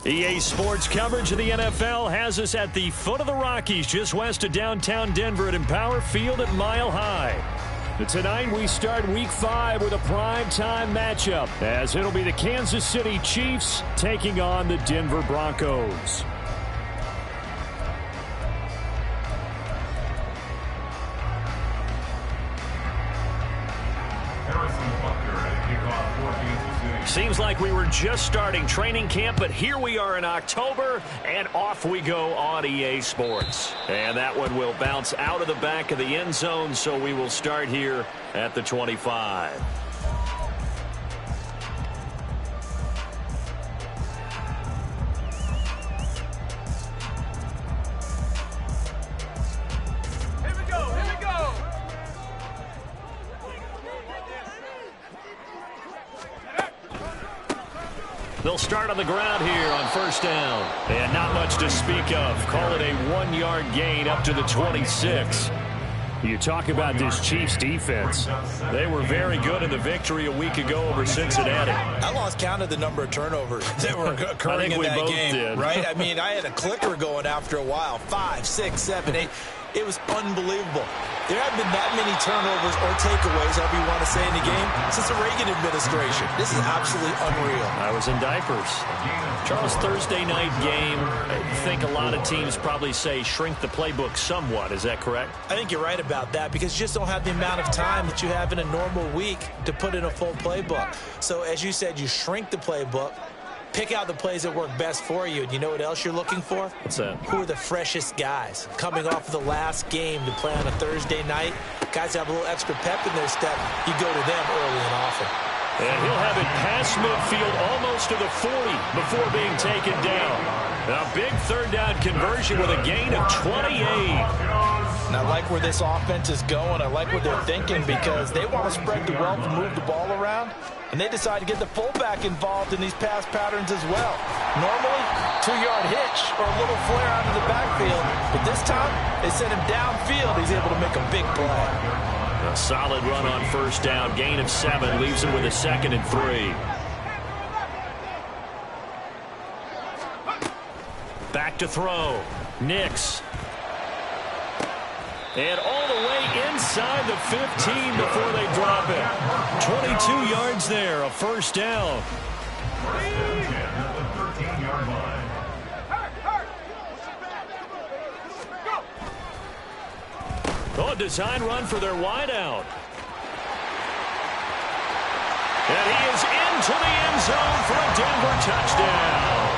EA Sports coverage of the NFL has us at the foot of the Rockies, just west of downtown Denver at Empower Field at Mile High. Tonight we start Week 5 with a primetime matchup, as it'll be the Kansas City Chiefs taking on the Denver Broncos. Seems like we were just starting training camp, but here we are in October, and off we go on EA Sports. And that one will bounce out of the back of the end zone, so we will start here at the 25. They'll start on the ground here on first down. And not much to speak of. Call it a 1-yard gain up to the 26. You talk about this Chiefs defense. They were very good in the victory a week ago over Cincinnati. I lost count of the number of turnovers that were occurring in that game. Did. Right? I mean, I had a clicker going after a while. 5, 6, 7, 8. It was unbelievable. There haven't been that many turnovers or takeaways, however you want to say, in the game since the Reagan administration. This is absolutely unreal. I was in diapers. Charles, Thursday night game, I think a lot of teams probably say shrink the playbook somewhat. Is that correct? I think you're right about that because you just don't have the amount of time that you have in a normal week to put in a full playbook. So, as you said, you shrink the playbook. Pick out the plays that work best for you. And you know what else you're looking for? What's that? Who are the freshest guys? Coming off of the last game to play on a Thursday night, guys have a little extra pep in their step. You go to them early and often. And he'll have it past midfield almost to the 40 before being taken down. A big third down conversion with a gain of 28. And I like where this offense is going. I like what they're thinking because they want to spread the wealth and move the ball around. And they decide to get the fullback involved in these pass patterns as well. Normally, 2-yard hitch or a little flare out of the backfield. But this time, they send him downfield. He's able to make a big play. A solid run on first down. Gain of 7 leaves him with a 2nd and 3. Back to throw. Nix. And all the way inside the 15 before they drop it. 22 yards there, a first down. Oh, design run for their wideout. And he is into the end zone for a Denver touchdown.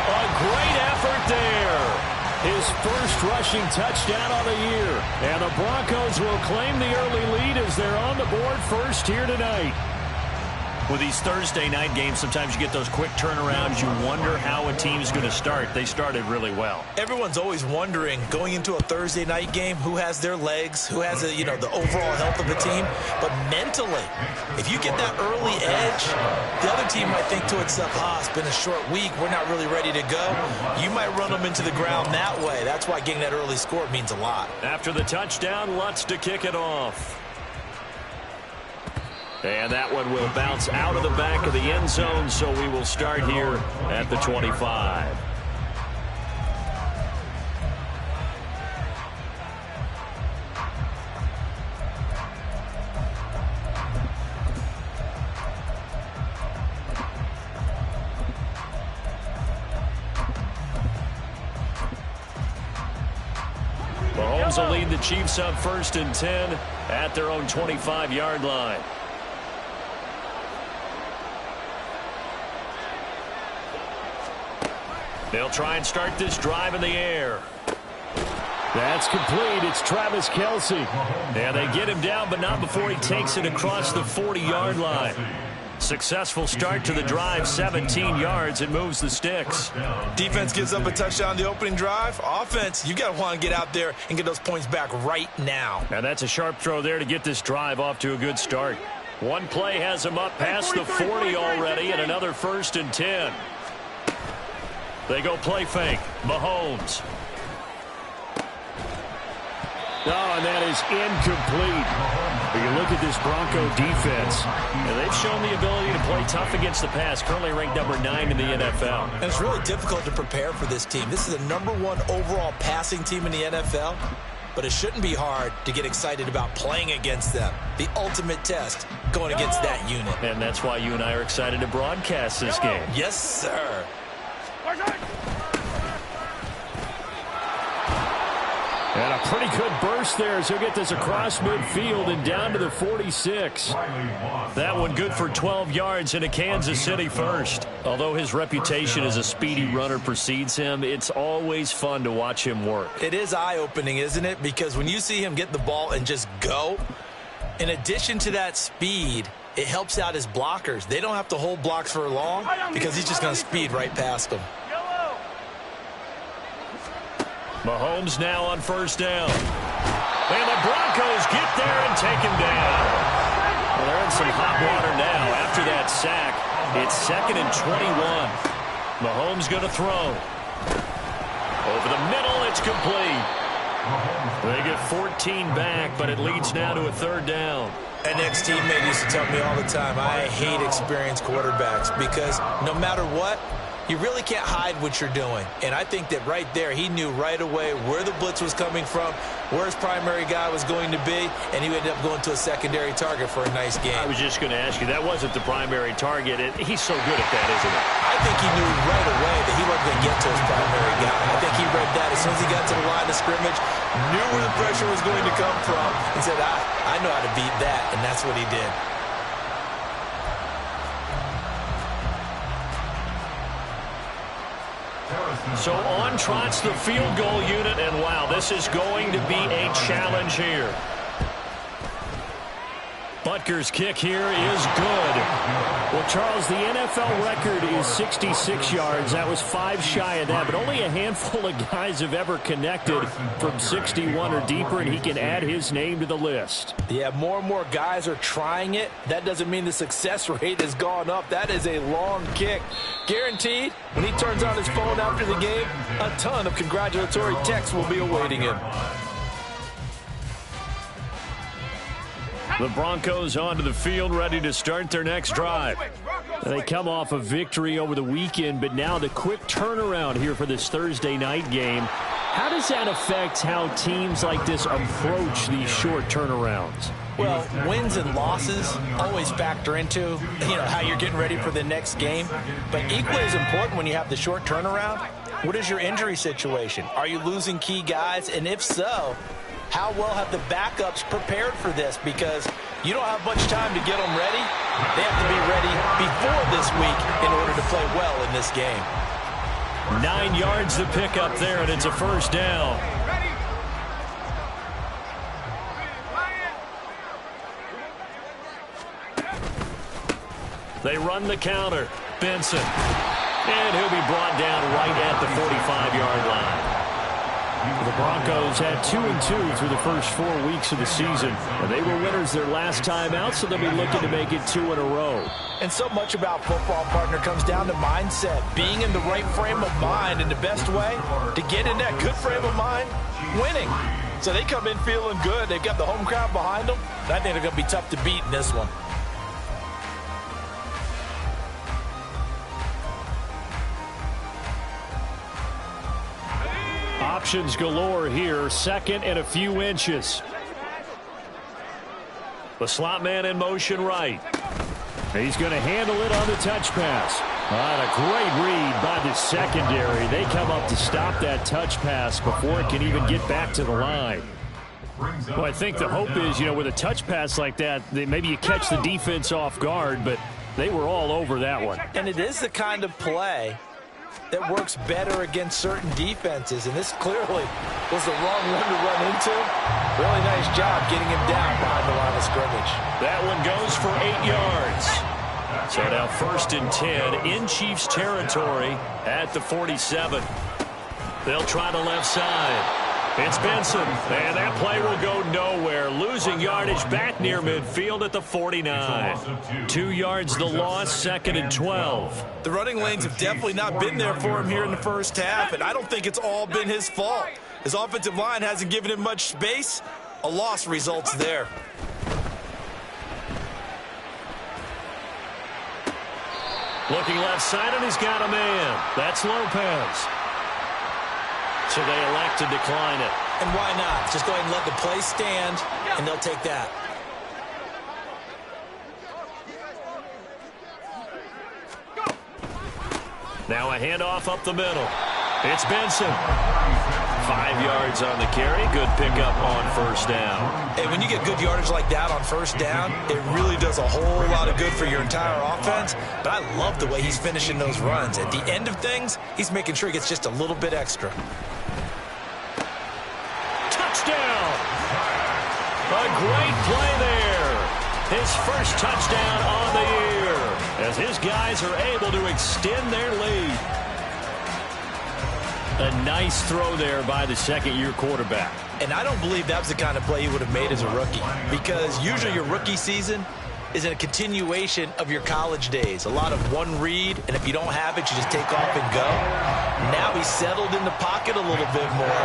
A great effort there. His first rushing touchdown on the year. And the Broncos will claim the early lead as they're on the board first here tonight. With these Thursday night games, sometimes you get those quick turnarounds. You wonder how a team's going to start. They started really well. Everyone's always wondering, going into a Thursday night game, who has their legs, who has the overall health of the team. But mentally, if you get that early edge, the other team might think to itself, it's been a short week. We're not really ready to go. You might run them into the ground that way. That's why getting that early score means a lot. After the touchdown, Lutz to kick it off. And that one will bounce out of the back of the end zone, so we will start here at the 25. Mahomes will lead the Chiefs up 1st and 10 at their own 25-yard line. They'll try and start this drive in the air. That's complete. It's Travis Kelce. And they get him down, but not before he takes it across the 40-yard line. Successful start to the drive, 17 yards, and moves the sticks. Defense gives up a touchdown the opening drive. Offense, you got to want to get out there and get those points back right now. And that's a sharp throw there to get this drive off to a good start. One play has him up past the 40 already, and another 1st and 10. They go play fake. Mahomes. Oh, and that is incomplete. But you look at this Bronco defense, and they've shown the ability to play tough against the pass, currently ranked number 9 in the NFL. And it's really difficult to prepare for this team. This is the #1 overall passing team in the NFL, but it shouldn't be hard to get excited about playing against them. The ultimate test going against that unit. And that's why you and I are excited to broadcast this game. Yes, sir. And a pretty good burst there as he'll get this across midfield and down to the 46. That one good for 12 yards into Kansas City first. Although his reputation as a speedy runner precedes him, it's always fun to watch him work. It is eye-opening, isn't it? Because when you see him get the ball and just go, in addition to that speed, it helps out his blockers. They don't have to hold blocks for long because he's just going to speed right past them. Mahomes now on first down. And the Broncos get there and take him down. Well, they're in some hot water now after that sack. It's 2nd and 21. Mahomes going to throw. Over the middle, it's complete. They get 14 back, but it leads now to a 3rd down. An ex-teammate used to tell me all the time, I hate experienced quarterbacks because no matter what, you really can't hide what you're doing. And I think that right there, he knew right away where the blitz was coming from, where his primary guy was going to be, and he ended up going to a secondary target for a nice game. I was just going to ask you, that wasn't the primary target. He's so good at that, isn't he? I think he knew right away that he wasn't going to get to his primary guy. I think he read that as soon as he got to the line of scrimmage, knew where the pressure was going to come from, and said, I know how to beat that, and that's what he did. So on trots the field goal unit, and wow, this is going to be a challenge here. Butker's kick here is good. Well, Charles, the NFL record is 66 yards. That was 5 shy of that, but only a handful of guys have ever connected from 61 or deeper, and he can add his name to the list. Yeah, more and more guys are trying it. That doesn't mean the success rate has gone up. That is a long kick. Guaranteed, when he turns on his phone after the game, a ton of congratulatory texts will be awaiting him. The Broncos onto the field, ready to start their next drive. They come off a victory over the weekend, but now the quick turnaround here for this Thursday night game. How does that affect how teams like this approach these short turnarounds? Well, wins and losses always factor into, how you're getting ready for the next game. But equally as important when you have the short turnaround, what is your injury situation? Are you losing key guys? And if so, how well have the backups prepared for this? Because you don't have much time to get them ready. They have to be ready before this week in order to play well in this game. 9 yards to pick up there, and it's a first down. They run the counter. Benson. And he'll be brought down right at the 45-yard line. The Broncos had 2-2 through the first 4 weeks of the season. And they were winners their last time out, so they'll be looking to make it 2 in a row. And so much about football, partner, comes down to mindset. Being in the right frame of mind, and the best way to get in that good frame of mind, winning. So they come in feeling good. They've got the home crowd behind them. I think they're going to be tough to beat in this one. Options galore here. 2nd and a few inches. The slot man in motion right. He's going to handle it on the touch pass. A great read by the secondary. They come up to stop that touch pass before it can even get back to the line. Well, I think the hope is, with a touch pass like that, maybe you catch the defense off guard, but they were all over that one. And it is the kind of play that works better against certain defenses, and this clearly was the wrong one to run into. Really nice job getting him down behind the line of scrimmage. That one goes for 8 yards. So now 1st and 10 in Chiefs territory at the 47. They'll try the left side. It's Benson, and that play will go nowhere. Losing yardage back near midfield at the 49. 2 yards the loss, 2nd and 12. The running lanes have definitely not been there for him here in the first half, and I don't think it's all been his fault. His offensive line hasn't given him much space. A loss results there. Looking left side, and he's got a man. That's Lopez. So they elect to decline it. And why not? Just go ahead and let the play stand, and they'll take that. Now a handoff up the middle. It's Benson. 5 yards on the carry. Good pickup on first down. Hey, when you get good yardage like that on first down, it really does a whole lot of good for your entire offense. But I love the way he's finishing those runs. At the end of things, he's making sure he gets just a little bit extra. Touchdown! A great play there. His first touchdown on the year as his guys are able to extend their lead. A nice throw there by the second-year quarterback. And I don't believe that was the kind of play he would have made as a rookie, because usually your rookie season is a continuation of your college days. A lot of one read, and if you don't have it, you just take off and go. Now he's settled in the pocket a little bit more,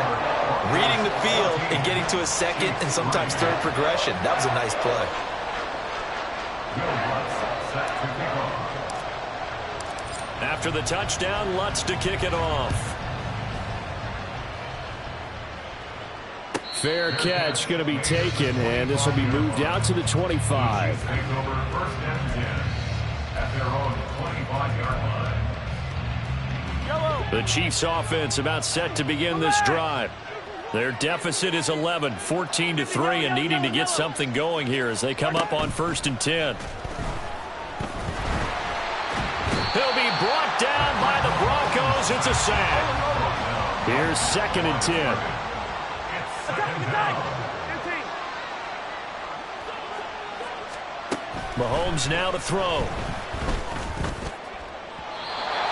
reading the field and getting to a second and sometimes third progression. That was a nice play. After the touchdown, Lutz to kick it off. Fair catch going to be taken, and this will be moved out to the 25. The Chiefs offense about set to begin this drive. Their deficit is 11, 14-3, and needing to get something going here as they come up on 1st and 10. He'll be brought down by the Broncos. It's a sack. Here's 2nd and 10. Mahomes now to throw.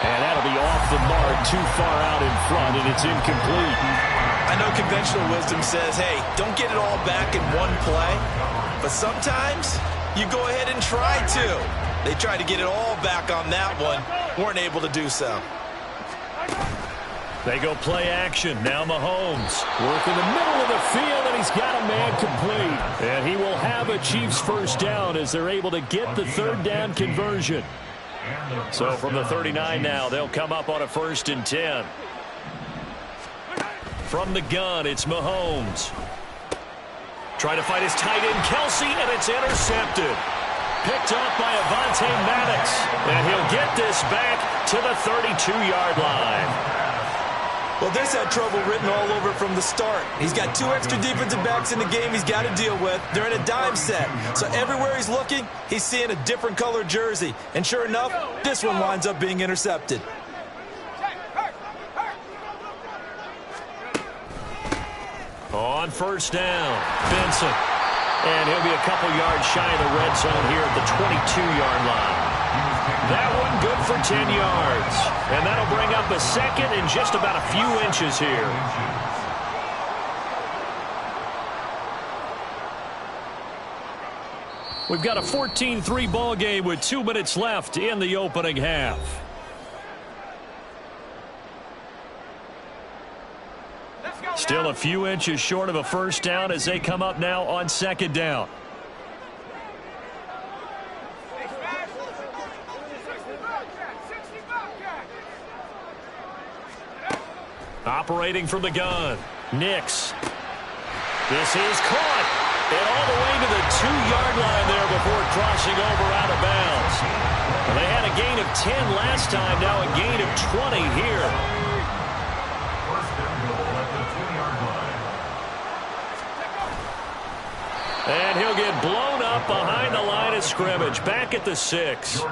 And that'll be off the mark, too far out in front, and it's incomplete. I know conventional wisdom says, hey, don't get it all back in one play. But sometimes you go ahead and try to. They tried to get it all back on that one. Weren't able to do so. They go play action. Now Mahomes working the middle of the field, and he's got a man complete. And he will have a Chiefs first down as they're able to get the 3rd down conversion. So from the 39 now, they'll come up on a 1st and 10. From the gun, it's Mahomes. Trying to fight his tight end, Kelsey, and it's intercepted. Picked up by Avonte Maddox. And he'll get this back to the 32-yard line. Well, this had trouble written all over from the start. He's got 2 extra defensive backs in the game he's got to deal with. They're in a dime set. So everywhere he's looking, he's seeing a different color jersey. And sure enough, this one winds up being intercepted. On 1st down, Benson. And he'll be a couple yards shy of the red zone here at the 22-yard line. That one good for 10 yards. And that'll bring up a 2nd and just about a few inches here. We've got a 14-3 ball game with 2 minutes left in the opening half. Still a few inches short of a first down as they come up now on 2nd down. Operating from the gun, Nix. This is caught. And all the way to the 2-yard line there before crossing over out of bounds. Well, they had a gain of 10 last time, now a gain of 20 here. And he'll get blown up behind the line of scrimmage, back at the 6.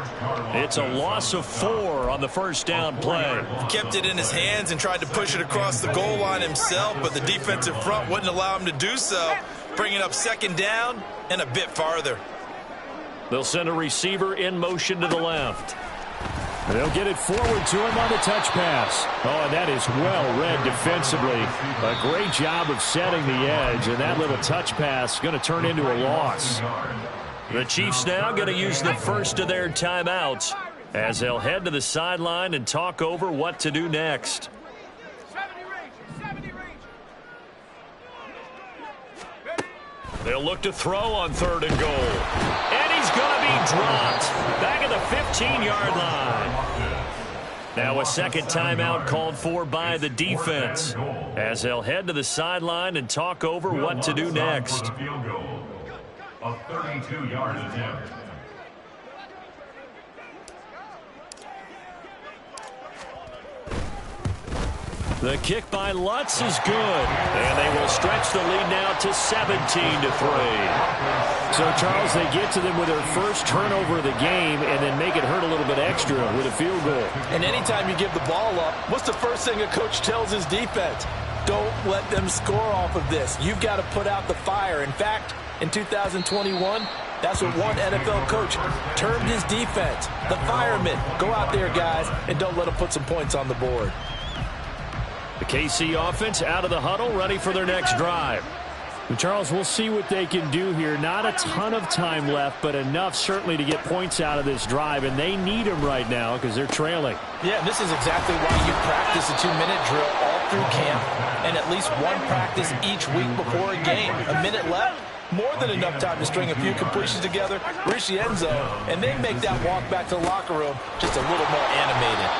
It's a loss of 4 on the first down play. Kept it in his hands and tried to push it across the goal line himself, but the defensive front wouldn't allow him to do so, bringing up 2nd down and a bit farther. They'll send a receiver in motion to the left. They'll get it forward to him on the touch pass. Oh, and that is well read defensively. A great job of setting the edge, and that little touch pass is going to turn into a loss. The Chiefs now going to use the first of their timeouts as they'll head to the sideline and talk over what to do next. They'll look to throw on 3rd and goal. And he's going to be dropped back at the 15-yard line. Now a second timeout called for by the defense as they'll head to the sideline and talk over what to do next. A 32-yard attempt. The kick by Lutz is good, and they will stretch the lead now to 17-3. So, Charles, they get to them with their first turnover of the game and then make it hurt a little bit extra with a field goal. And anytime you give the ball up, what's the first thing a coach tells his defense? Don't let them score off of this. You've got to put out the fire. In fact, in 2021, that's what one NFL coach termed his defense. The firemen. Go out there, guys, and don't let them put some points on the board. The KC offense out of the huddle, ready for their next drive. Well, Charles, we'll see what they can do here. Not a ton of time left, but enough certainly to get points out of this drive, and they need them right now because they're trailing. Yeah, this is exactly why you practice a 2-minute drill all through camp and at least one practice each week before a game. A minute left, more than enough time to string a few completions together, reach the end zone, and then make that walk back to the locker room just a little more animated.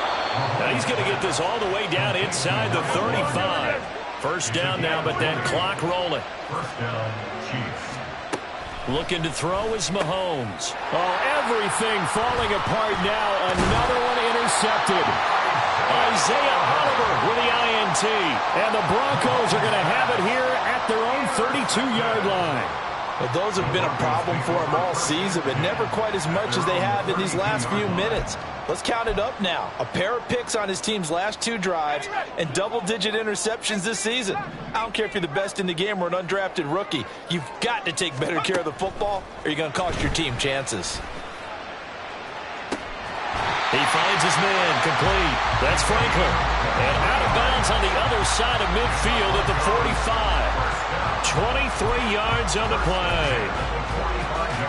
Now he's going to get this all the way down inside the 35. First down now, but that clock rolling. First down, Chiefs. Looking to throw is Mahomes. Oh, everything falling apart now. Another one intercepted. Isaiah Oliver with the INT. And the Broncos are going to have it here at their own 32-yard line. Well, those have been a problem for them all season, but never quite as much as they have in these last few minutes. Let's count it up now. A pair of picks on his team's last 2 drives and double-digit interceptions this season. I don't care if you're the best in the game or an undrafted rookie. You've got to take better care of the football or you're going to cost your team chances. He finds his man complete. That's Franklin. And out of bounds on the other side of midfield at the 45. 23 yards on the play.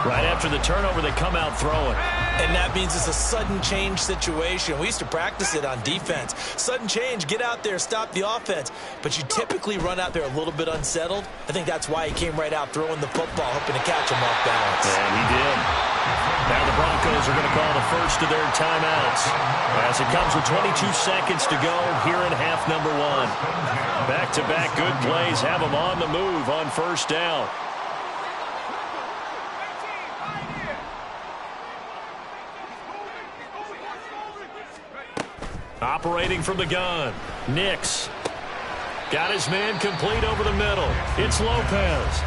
Right after the turnover, they come out throwing. And that means it's a sudden change situation. We used to practice it on defense. Sudden change, get out there, stop the offense. But you typically run out there a little bit unsettled. I think that's why he came right out throwing the football, hoping to catch him off balance. And he did. Now the Broncos are going to call the first of their timeouts as it comes with 22 seconds to go here in half number 1. Back-to-back good plays have them on the move on first down. Operating from the gun, Nix. Got his man complete over the middle. It's Lopez.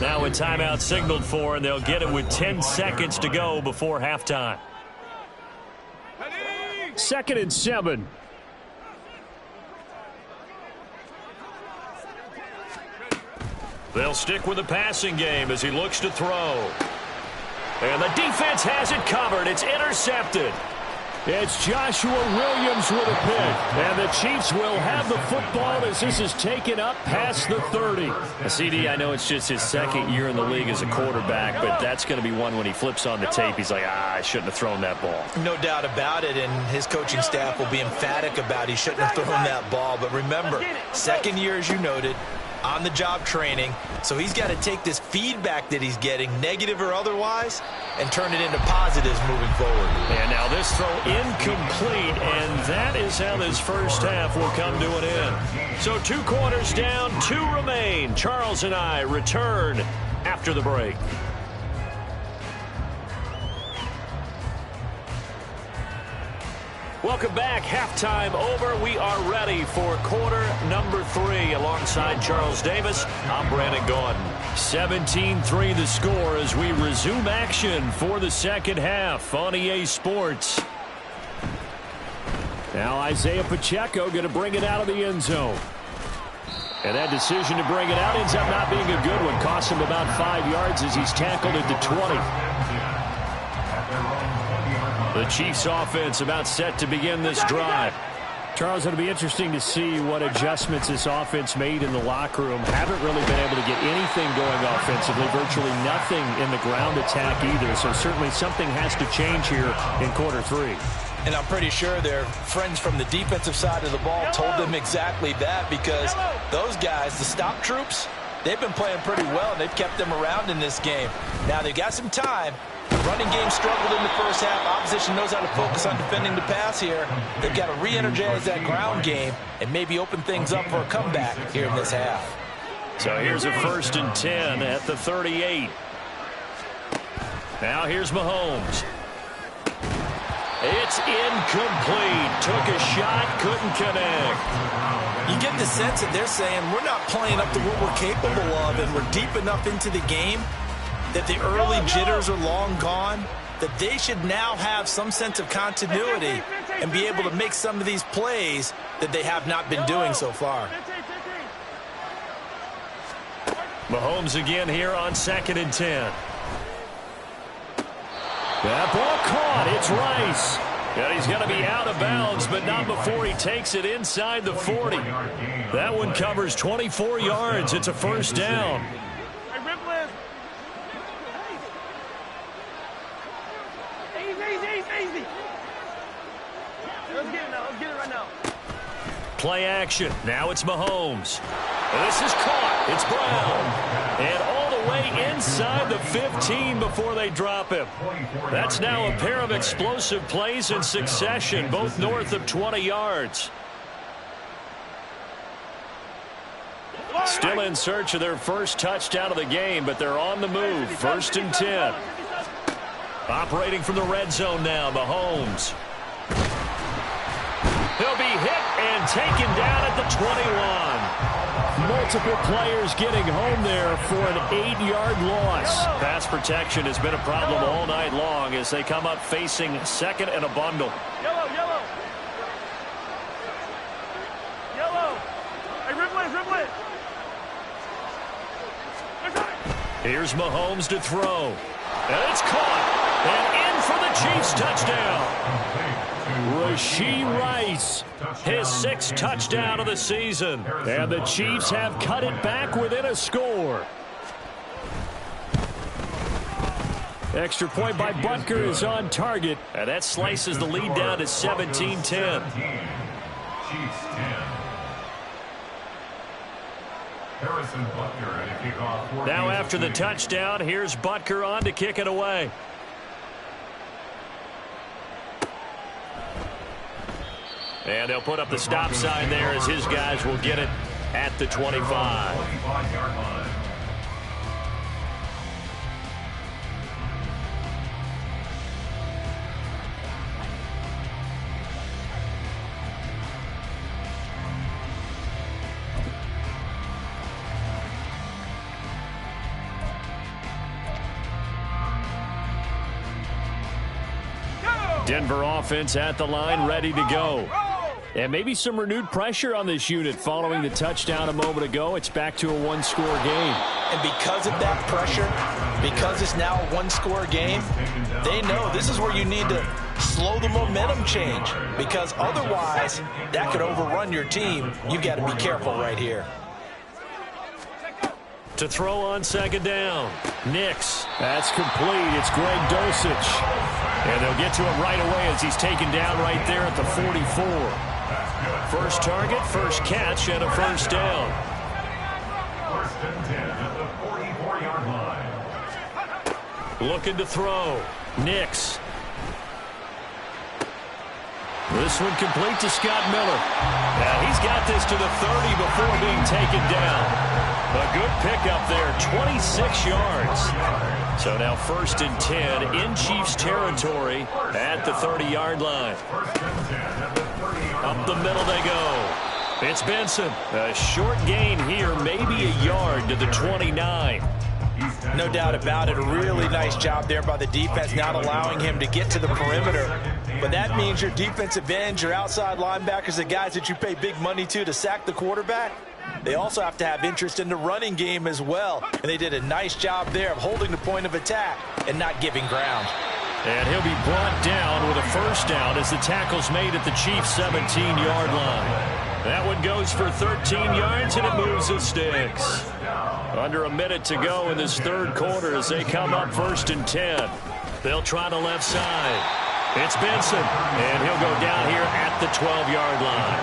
Now a timeout signaled for, and they'll get it with 10 seconds to go before halftime. 2nd and 7. They'll stick with the passing game as he looks to throw. And the defense has it covered. It's intercepted. It's Joshua Williams with a pick. And the Chiefs will have the football as this is taken up past the 30. CD, I know it's just his 2nd year in the league as a quarterback, but that's going to be one when he flips on the tape. He's like, I shouldn't have thrown that ball. No doubt about it, and his coaching staff will be emphatic about he shouldn't have thrown that ball. But remember, 2nd year, as you noted, on-the-job training, so he's got to take this feedback that he's getting, negative or otherwise, and turn it into positives moving forward. And now this throw incomplete, and that is how this first half will come to an end. So 2 quarters down, 2 remain. Charles and I return after the break. Welcome back. Halftime over. We are ready for quarter number 3. Alongside Charles Davis, I'm Brandon Gordon. 17-3 the score as we resume action for the second half on EA Sports. Now Isaiah Pacheco going to bring it out of the end zone. And that decision to bring it out ends up not being a good one. Costs him about 5 yards as he's tackled at the 20. The Chiefs offense about set to begin this drive. Charles, it'll be interesting to see what adjustments this offense made in the locker room. Haven't really been able to get anything going offensively. Virtually nothing in the ground attack either. So certainly something has to change here in quarter 3. And I'm pretty sure their friends from the defensive side of the ball told them exactly that, because those guys, the stop troops, they've been playing pretty well. They've kept them around in this game. Now they've got some time. The running game struggled in the first half. Opposition knows how to focus on defending the pass here. They've got to re-energize that ground game and maybe open things up for a comeback here in this half. So here's a 1st and 10 at the 38. Now here's Mahomes. It's incomplete. Took a shot, couldn't connect. You get the sense that they're saying we're not playing up to what we're capable of, and we're deep enough into the game that the early jitters are long gone, that they should now have some sense of continuity and be able to make some of these plays that they have not been doing so far. Mahomes again here on 2nd and 10. That ball caught. It's Rice. And he's going to be out of bounds, but not before he takes it inside the 40. That one covers 24 yards. It's a 1st down. Play action. Now it's Mahomes. And this is caught. It's Brown. And all the way inside the 15 before they drop him. That's now a pair of explosive plays in succession, both north of 20 yards. Still in search of their first touchdown of the game, but they're on the move. 1st and 10. Operating from the red zone now, Mahomes. He'll be hit and taken down at the 21. Multiple players getting home there for an 8-yard loss. Pass protection has been a problem all night long as they come up facing 2nd and a bundle. Yellow. Hey, ripple it. Here's Mahomes to throw. And it's caught. And in for the Chiefs touchdown. Rashee Rice, his 6th touchdown of the season. And the Chiefs have cut it back within a score. Extra point by Butker is on target. And that slices the lead down to 17-10. Chiefs 10. Harrison Butker at a kickoff. Now after the touchdown, here's Butker on to kick it away. And they'll put up the stop sign there as his guys will get it at the 25. 25-yard line. Denver offense at the line, ready to go. And maybe some renewed pressure on this unit following the touchdown a moment ago. It's back to a 1-score game. And because of that pressure, because it's now a 1-score game, they know this is where you need to slow the momentum change, because otherwise that could overrun your team. You've got to be careful right here. To throw on 2nd down. Nix. That's complete. It's Greg Dosich. And they'll get to him right away as he's taken down right there at the 44. First target, first catch, and a 1st down. 1st and 10 at the 44-yard line. Looking to throw. Nix. This one complete to Scott Miller. Now he's got this to the 30 before being taken down. A good pickup there, 26 yards. So now 1st and 10 in Chiefs territory at the 30-yard line. Up the middle they go. It's Benson. A short gain here, maybe a yard to the 29. No doubt about it. A really nice job there by the defense, not allowing him to get to the perimeter. But that means your defensive ends, your outside linebackers, the guys that you pay big money to sack the quarterback, they also have to have interest in the running game as well. And they did a nice job there of holding the point of attack and not giving ground. And he'll be brought down with a 1st down as the tackle's made at the Chiefs' 17-yard line. That one goes for 13 yards, and it moves the sticks. Under a minute to go in this 3rd quarter as they come up 1st and 10. They'll try the left side. It's Benson, and he'll go down here at the 12-yard line.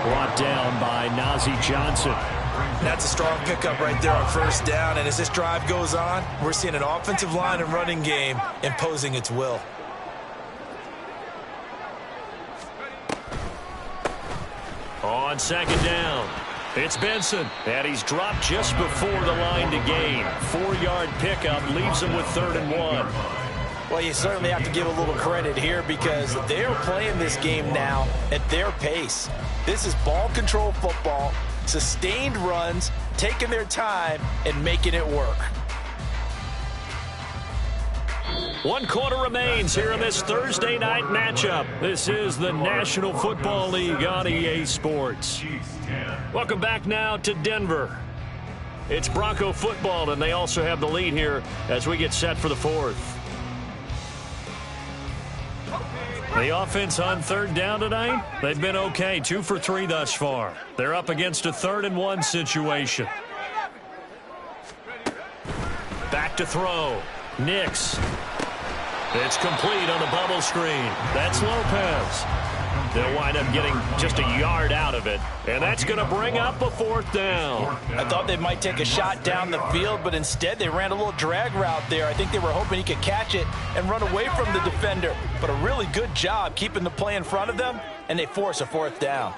Brought down by Nazeeh Johnson. That's a strong pickup right there on first down, and as this drive goes on, we're seeing an offensive line and running game imposing its will. On second down, it's Benson, and he's dropped just before the line to gain. 4-yard pickup leaves him with 3rd and 1. Well, you certainly have to give a little credit here because they're playing this game now at their pace. This is ball control football, sustained runs, taking their time, and making it work. 1 quarter remains here in this Thursday night matchup. This is the National Football League on EA Sports. Welcome back now to Denver. It's Bronco football, and they also have the lead here as we get set for the 4th. The offense on 3rd down tonight, they've been okay, 2 for 3 thus far. They're up against a 3rd and 1 situation. Back to throw. Nix. It's complete on the bubble screen. That's Lopez. They'll wind up getting just a yard out of it, and that's going to bring up a 4th down. I thought they might take a shot down the field, but instead they ran a little drag route there. I think they were hoping he could catch it and run away from the defender, but a really good job keeping the play in front of them, and they force a 4th down.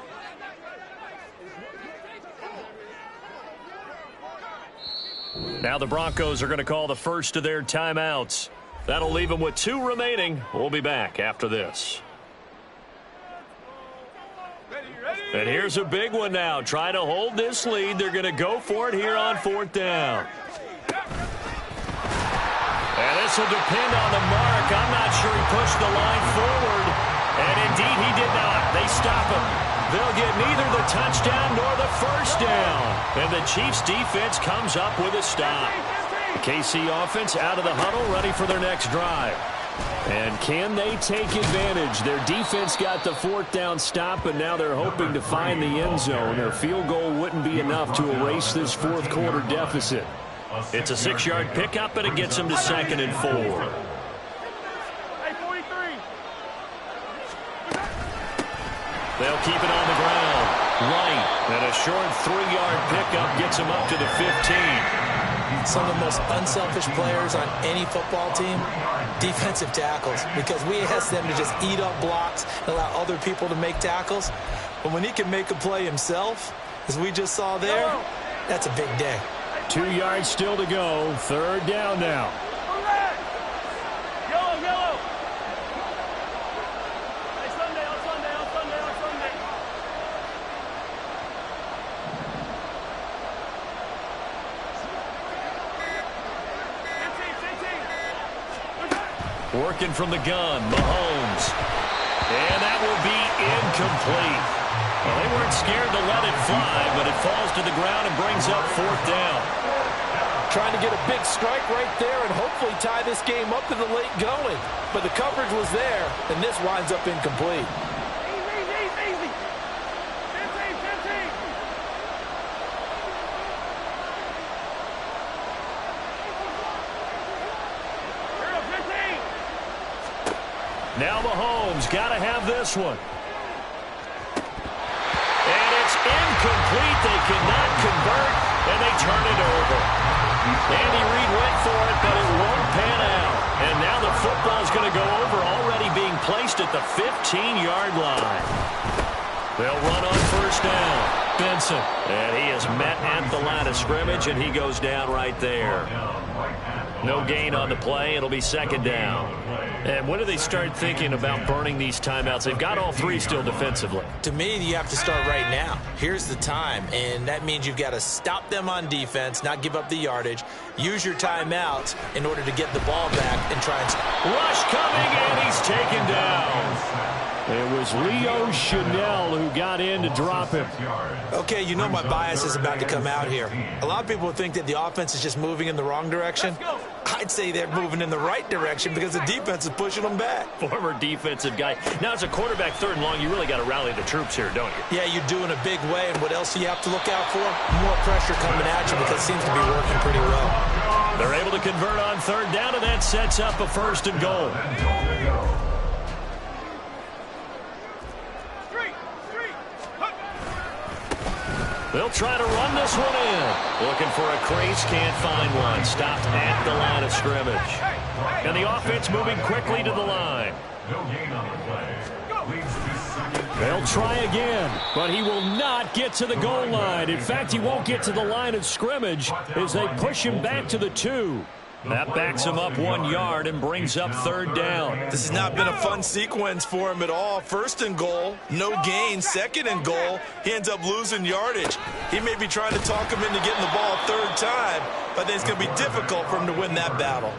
Now the Broncos are going to call the first of their timeouts. That'll leave them with 2 remaining. We'll be back after this. And here's a big one now. Trying to hold this lead. They're going to go for it here on 4th down. And this will depend on the mark. I'm not sure he pushed the line forward. And indeed he did not. They stop him. They'll get neither the touchdown nor the 1st down. And the Chiefs defense comes up with a stop. The KC offense out of the huddle, ready for their next drive. And can they take advantage? Their defense got the 4th down stop, and now they're hoping to find the end zone. Their field goal wouldn't be enough to erase this 4th quarter deficit. It's a 6-yard pickup, and it gets them to 2nd and 4. They'll keep it on the ground. Right. And a short 3-yard pickup gets them up to the 15. Some of the most unselfish players on any football team, defensive tackles, because we ask them to just eat up blocks and allow other people to make tackles. But when he can make a play himself, as we just saw there, that's a big day. 2 yards still to go. 3rd down now. Working from the gun, Mahomes. And that will be incomplete. Well, they weren't scared to let it fly, but it falls to the ground and brings up 4th down. Trying to get a big strike right there and hopefully tie this game up to the late going. But the coverage was there, and this winds up incomplete. Now Mahomes got to have this one. And it's incomplete. They cannot convert, and they turn it over. Andy Reid went for it, but it won't pan out. And now the football's going to go over, already being placed at the 15-yard line. They'll run on 1st down. Benson. And he is met at the line of scrimmage, and he goes down right there. No gain on the play. It'll be 2nd down. And when do they start thinking about burning these timeouts? They've got all 3 still defensively. To me, you have to start right now. Here's the time, and that means you've got to stop them on defense, not give up the yardage, use your timeouts in order to get the ball back and try and... Rush coming, and he's taken down. It was Leo Chanel who got in to drop him. Okay, you know my bias is about to come out here. A lot of people think that the offense is just moving in the wrong direction. I'd say they're moving in the right direction because the defense is pushing them back. Former defensive guy. Now, as a quarterback 3rd and long, you really got to rally the troops here, don't you? Yeah, you do in a big way. And what else do you have to look out for? More pressure coming at you because it seems to be working pretty well. They're able to convert on 3rd down, and that sets up a 1st and goal. They'll try to run this one in. Looking for a crease, can't find one. Stopped at the line of scrimmage. And the offense moving quickly to the line. No gain on the play. Leads to second. They'll try again, but he will not get to the goal line. In fact, he won't get to the line of scrimmage as they push him back to the 2. That backs him up 1 yard and brings up 3rd down. This has not been a fun sequence for him at all. 1st and goal, no gain. 2nd and goal, he ends up losing yardage. He may be trying to talk him into getting the ball 3rd time, but I think it's going to be difficult for him to win that battle.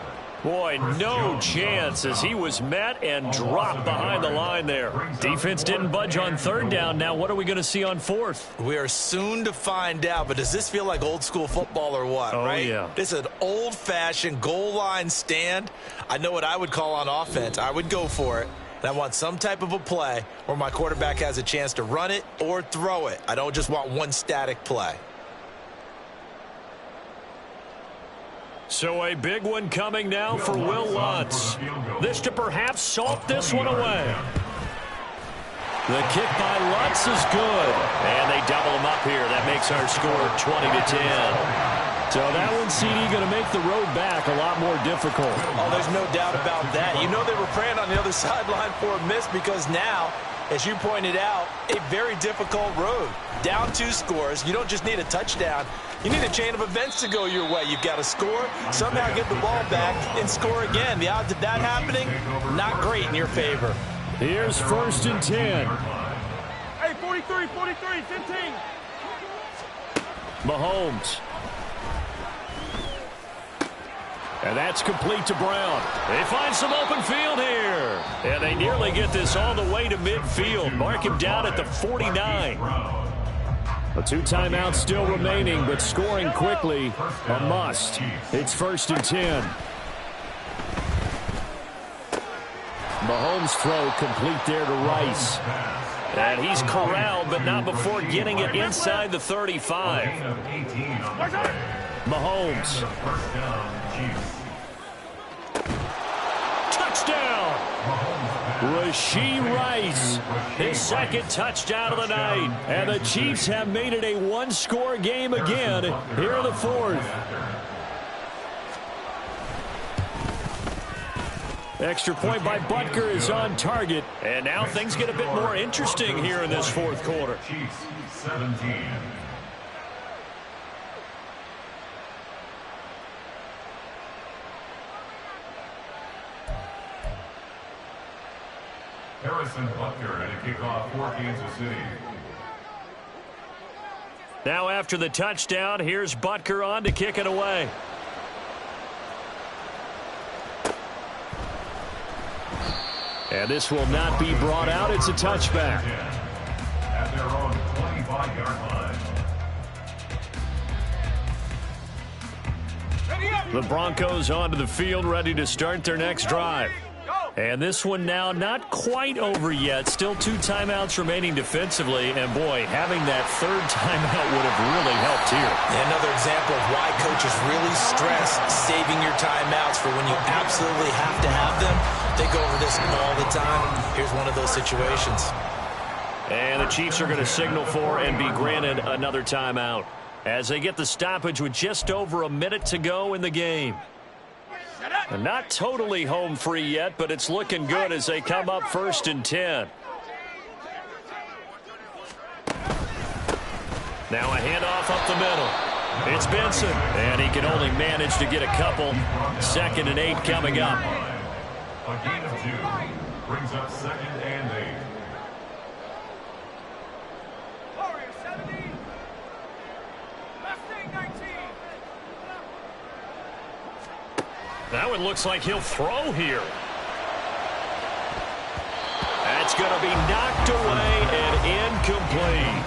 Boy, no chance as he was met and dropped behind the line there. Defense didn't budge on 3rd down. Now what are we going to see on 4th? We are soon to find out, but does this feel like old school football or what, right? Yeah. This is an old-fashioned goal line stand. I know what I would call on offense. I would go for it. And I want some type of a play where my quarterback has a chance to run it or throw it. I don't just want one static play. So a big one coming now for Will Lutz. This to perhaps salt this one away. The kick by Lutz is good. And they double him up here. That makes our score 20-10. So that one, CD, going to make the road back a lot more difficult. Oh, there's no doubt about that. You know they were praying on the other sideline for a miss because now, as you pointed out, a very difficult road. Down 2 scores. You don't just need a touchdown. You need a chain of events to go your way. You've got to score, somehow get the ball back, and score again. The odds of that happening, not great in your favor. Here's 1st and 10. Hey, 43, 15. Mahomes. And that's complete to Brown. They find some open field here. And they nearly get this all the way to midfield. Mark him down at the 49. A 2 timeouts still remaining, but scoring quickly, a must. It's 1st and 10. Mahomes' throw complete there to Rice. And he's corralled, but not before getting it inside the 35. Mahomes. Touchdown! Rashee Rice, his 2nd touchdown of the night. And the Chiefs have made it a 1-score game again here in the 4th. Extra point by Butker is on target. And now things get a bit more interesting here in this 4th quarter. Chiefs 17. Harrison Butker and a kickoff for Kansas City. Now after the touchdown, here's Butker on to kick it away. And this will not be brought out. It's a touchback. At their own 25-yard line. The Broncos onto the field, ready to start their next drive. And this one now not quite over yet. Still 2 timeouts remaining defensively. And, boy, having that 3rd timeout would have really helped here. Another example of why coaches really stress saving your timeouts for when you absolutely have to have them. They go over this all the time. Here's one of those situations. And the Chiefs are going to signal for and be granted another timeout as they get the stoppage with just over a minute to go in the game. And not totally home free yet, but it's looking good as they come up 1st and 10. Now a handoff up the middle. It's Benson, and he can only manage to get a couple. 2nd and 8 coming up. A gain of 2 brings up 2nd and 8. That one looks like he'll throw here. That's going to be knocked away and incomplete.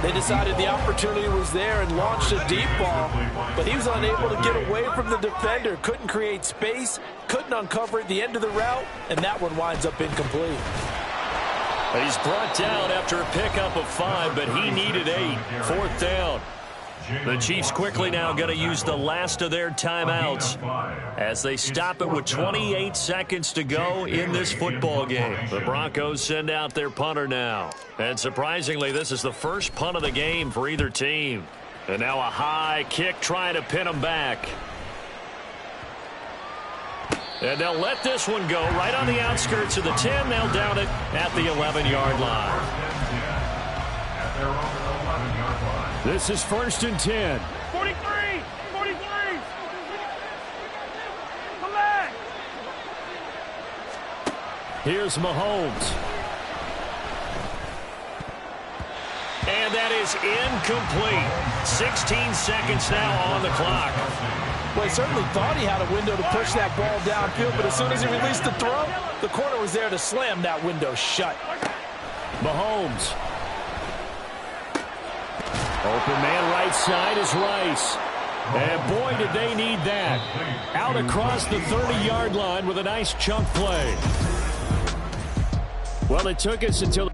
They decided the opportunity was there and launched a deep ball, but he was unable to get away from the defender. Couldn't create space, couldn't uncover at the end of the route, and that one winds up incomplete. He's brought down after a pickup of 5, but he needed 8. 4th down. The Chiefs quickly now going to use the last of their timeouts as they stop it with 28 seconds to go in this football game. The Broncos send out their punter now. And surprisingly, this is the first punt of the game for either team. And now a high kick trying to pin them back. And they'll let this one go right on the outskirts of the 10. They'll down it at the 11-yard line. This is 1st and 10. 43! Come back! Here's Mahomes. And that is incomplete. 16 seconds now on the clock. Well, he certainly thought he had a window to push that ball downfield, but as soon as he released the throw, the corner was there to slam that window shut. Mahomes. Open man right side is Rice. And boy, did they need that. Out across the 30-yard line with a nice chunk play. Well, it took us until